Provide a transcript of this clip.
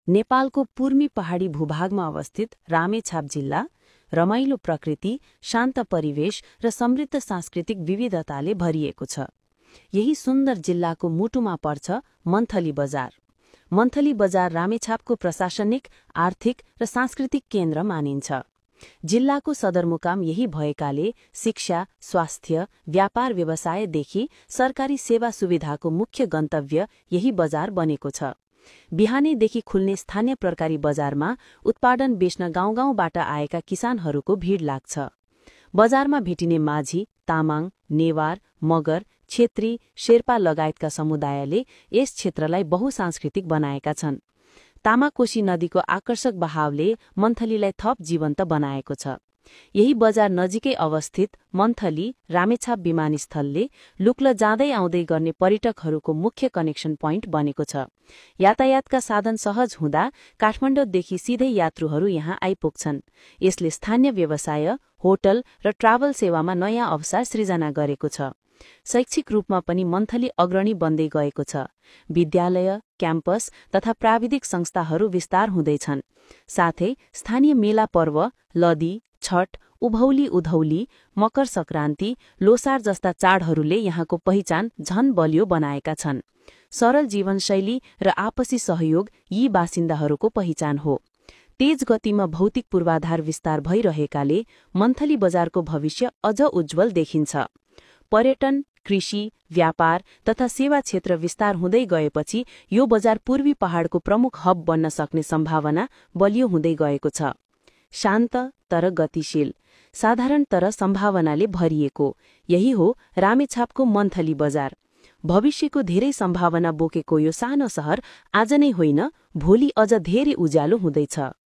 नेपालको पूर्वी पहाडी भूभागमा अवस्थित रामेछाप जिल्ला रमाइलो प्रकृति, शान्त परिवेश र समृद्ध सांस्कृतिक विविधताले भरिएको छ। यही सुन्दर जिल्लाको मुटुमा पर्छ मन्थली बजार। मन्थली बजार रामेछापको प्रशासनिक, आर्थिक र सांस्कृतिक केन्द्र मानिन्छ। जिल्लाको सदरमुकाम यही भएकाले शिक्षा, स्वास्थ्य, व्यापार व्यवसायदेखि सरकारी सेवा सुविधाको मुख्य गन्तव्य यही बजार बनेको छ। बिहानैदेखि खुल्ने स्थानीय प्रकारी बजारमा उत्पादन बेच्न गाउँ-गाउँबाट आएका किसानहरूको भीड लाग्छ। बजारमा भेटिने माझी, तामाङ, नेवार, मगर, क्षेत्री, शेर्पा लगायतका समुदायले यस क्षेत्रलाई बहुसांस्कृतिक बनाएका छन्। तामाकोशी नदीको आकर्षक बहावले मन्थलीलाई थप जीवन्त बनाएको छ। यही बजार नजिकै अवस्थित मन्थली रामेछाप विमानस्थलले लुक्ल जाँदै आउँदै गर्ने पर्यटकहरूको मुख्य कनेक्सन पोइन्ट बनेको छ। यातायातका साधन सहज हुँदा काठमाडौँदेखि सिधै यात्रुहरू यहाँ आइपुग्छन्। यसले स्थानीय व्यवसाय, होटल र ट्राभल सेवामा नयाँ अवसर सृजना गरेको छ। शैक्षिक रूपमा पनि मन्थली अग्रणी बन्दै गएको छ। विद्यालय, क्याम्पस तथा प्राविधिक संस्थाहरू विस्तार हुँदैछन्। साथै स्थानीय मेला पर्व, लदी, छठ, उभौली उधौली, मकर संक्रान्ति, लोसार जस्ता चाडहरूले यहाँको पहिचान झन बलियो बनाएका छन्। सरल जीवनशैली र आपसी सहयोग यी बासिन्दाहरूको पहिचान हो। तेज गतिमा भौतिक पूर्वाधार विस्तार भइरहेकाले मन्थली बजारको भविष्य अझ उज्जवल देखिन्छ। पर्यटन, कृषि, व्यापार तथा सेवा क्षेत्र विस्तार हुँदै गएपछि यो बजार पूर्वी पहाडको प्रमुख हब बन्न सक्ने सम्भावना बलियो हुँदै गएको छ। शान्त तर गतिशील, साधारण तर सम्भावनाले भरिएको, यही हो रामेछापको मन्थली बजार। भविष्यको धेरै सम्भावना बोकेको यो सानो सहर आज नै होइन, भोलि अझ धेरै उज्यालो हुँदैछ।